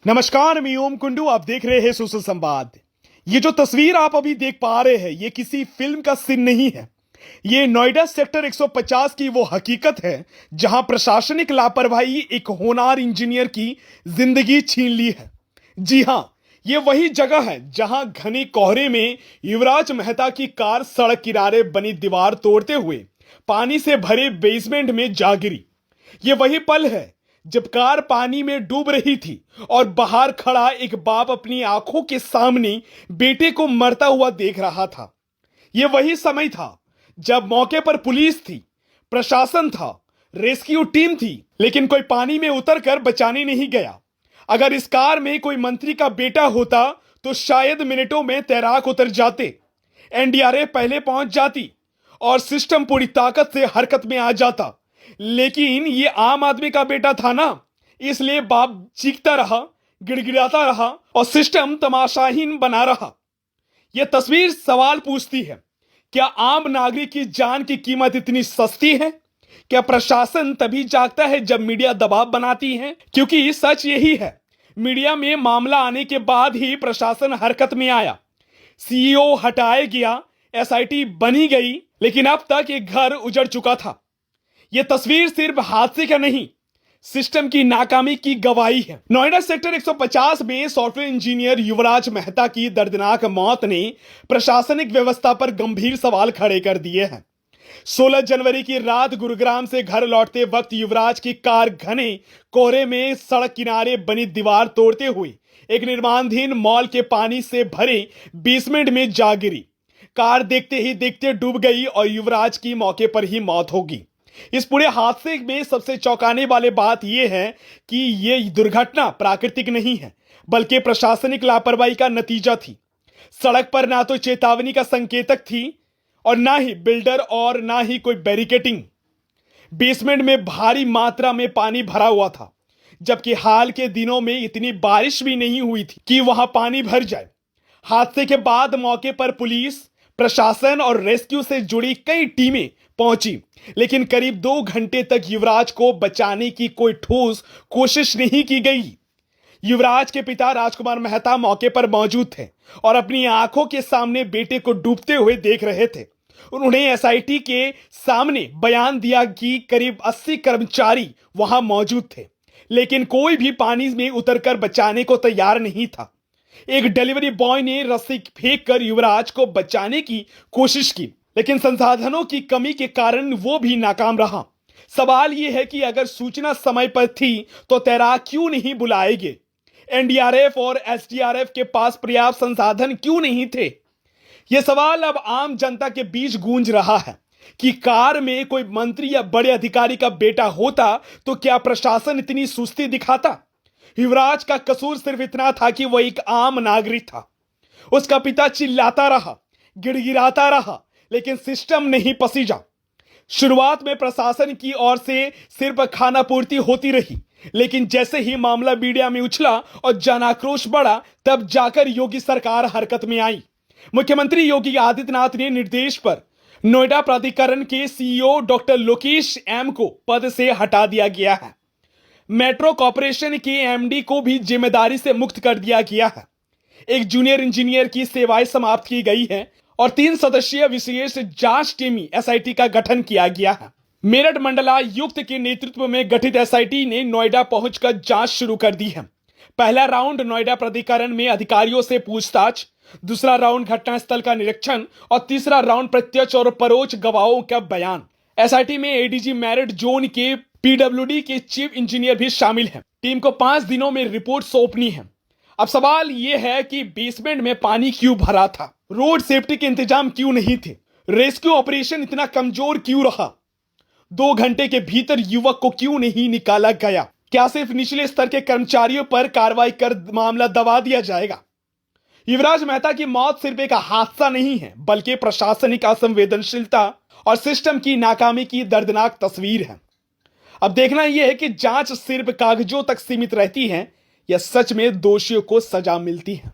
नमस्कार, मैं ओम कुंडू। आप देख रहे हैं सोशल संवाद। ये जो तस्वीर आप अभी देख पा रहे हैं, ये किसी फिल्म का सीन नहीं है। ये नोएडा सेक्टर 150 की वो हकीकत है जहां प्रशासनिक लापरवाही एक होनहार इंजीनियर की जिंदगी छीन ली है। जी हां, ये वही जगह है जहां घने कोहरे में युवराज मेहता की कार सड़क किनारे बनी दीवार तोड़ते हुए पानी से भरे बेसमेंट में जा गिरी। ये वही पल है जब कार पानी में डूब रही थी और बाहर खड़ा एक बाप अपनी आंखों के सामने बेटे को मरता हुआ देख रहा था। यह वही समय था जब मौके पर पुलिस थी, प्रशासन था, रेस्क्यू टीम थी, लेकिन कोई पानी में उतरकर बचाने नहीं गया। अगर इस कार में कोई मंत्री का बेटा होता तो शायद मिनटों में तैराक उतर जाते, एनडीआरएफ पहले पहुंच जाती और सिस्टम पूरी ताकत से हरकत में आ जाता। लेकिन ये आम आदमी का बेटा था ना, इसलिए बाप चीखता रहा, गिड़गिड़ाता रहा और सिस्टम तमाशाहीन बना रहा। यह तस्वीर सवाल पूछती है, क्या आम नागरिक की जान की कीमत इतनी सस्ती है? क्या प्रशासन तभी जागता है जब मीडिया दबाव बनाती है? क्योंकि सच यही है, मीडिया में मामला आने के बाद ही प्रशासन हरकत में आया। सीईओ हटाया गया, एसआईटी बनी गई, लेकिन अब तक ये घर उजड़ चुका था। यह तस्वीर सिर्फ हादसे का नहीं, सिस्टम की नाकामी की गवाही है। नोएडा सेक्टर 150 में सॉफ्टवेयर इंजीनियर युवराज मेहता की दर्दनाक मौत ने प्रशासनिक व्यवस्था पर गंभीर सवाल खड़े कर दिए हैं। 16 जनवरी की रात गुरुग्राम से घर लौटते वक्त युवराज की कार घने कोहरे में सड़क किनारे बनी दीवार तोड़ते हुए एक निर्माणाधीन मॉल के पानी से भरे बेसमेंट में जा गिरी। कार देखते ही देखते डूब गई और युवराज की मौके पर ही मौत होगी। इस पूरे हादसे में सबसे चौंकाने वाली बात यह है कि यह दुर्घटना प्राकृतिक नहीं है, बल्कि प्रशासनिक लापरवाही का नतीजा थी। सड़क पर ना तो चेतावनी का संकेतक थी और ना ही बिल्डर और ना ही कोई बैरिकेडिंग। बेसमेंट में भारी मात्रा में पानी भरा हुआ था, जबकि हाल के दिनों में इतनी बारिश भी नहीं हुई थी कि वहां पानी भर जाए। हादसे के बाद मौके पर पुलिस, प्रशासन और रेस्क्यू से जुड़ी कई टीमें पहुंची, लेकिन करीब 2 घंटे तक युवराज को बचाने की कोई ठोस कोशिश नहीं की गई। युवराज के पिता राजकुमार मेहता मौके पर मौजूद थे और अपनी आंखों के सामने बेटे को डूबते हुए देख रहे थे। उन्होंने एसआईटी के सामने बयान दिया कि करीब 80 कर्मचारी वहां मौजूद थे, लेकिन कोई भी पानी में उतरकर बचाने को तैयार नहीं था। एक डिलीवरी बॉय ने रस्सी फेंककर युवराज को बचाने की कोशिश की, लेकिन संसाधनों की कमी के कारण वो भी नाकाम रहा। सवाल यह है कि अगर सूचना समय पर थी तो तैराक क्यों नहीं बुलाए गए? एनडीआरएफ और एसडीआरएफ के पास पर्याप्त संसाधन क्यों नहीं थे? यह सवाल अब आम जनता के बीच गूंज रहा है कि कार में कोई मंत्री या बड़े अधिकारी का बेटा होता तो क्या प्रशासन इतनी सुस्ती दिखाता? युवराज का कसूर सिर्फ इतना था कि वह एक आम नागरिक था। उसका पिता चिल्लाता रहा, गिड़गिड़ाता रहा, लेकिन सिस्टम नहीं पसीजा। शुरुआत में प्रशासन की ओर से सिर्फ खानापूर्ति होती रही, लेकिन जैसे ही मामला मीडिया में उछला और जन आक्रोश बढ़ा, तब जाकर योगी सरकार हरकत में आई। मुख्यमंत्री योगी आदित्यनाथ ने निर्देश पर नोएडा प्राधिकरण के सीईओ डॉक्टर लोकेश एम को पद से हटा दिया गया है। मेट्रो कॉर्पोरेशन के एमडी को भी जिम्मेदारी से मुक्त कर दिया गया है। एक जूनियर इंजीनियर की सेवाएं समाप्त की गई है और 3 सदस्यीय विशेष जांच टीम एसआईटी का गठन किया गया है। मेरठ मंडलायुक्त के नेतृत्व में गठित एसआईटी ने नोएडा पहुंचकर जांच शुरू कर दी है। पहला राउंड नोएडा प्राधिकरण में अधिकारियों से पूछताछ, दूसरा राउंड घटनास्थल का निरीक्षण और तीसरा राउंड प्रत्यक्ष और परोक्ष गवाहों का बयान। एसआईटी में एडीजी मेरठ जोन के पीडब्ल्यूडी के चीफ इंजीनियर भी शामिल हैं। टीम को 5 दिनों में रिपोर्ट सौंपनी है। अब सवाल यह है कि बेसमेंट में पानी क्यों भरा था? रोड सेफ्टी के इंतजाम क्यों नहीं थे? रेस्क्यू ऑपरेशन इतना कमजोर क्यों रहा? 2 घंटे के भीतर युवक को क्यों नहीं निकाला गया? क्या सिर्फ निचले स्तर के कर्मचारियों पर कार्रवाई कर मामला दबा दिया जाएगा? युवराज मेहता की मौत सिर्फ एक हादसा नहीं है, बल्कि प्रशासनिक असंवेदनशीलता और सिस्टम की नाकामी की दर्दनाक तस्वीर है। अब देखना यह है कि जांच सिर्फ कागजों तक सीमित रहती है या सच में दोषियों को सजा मिलती है।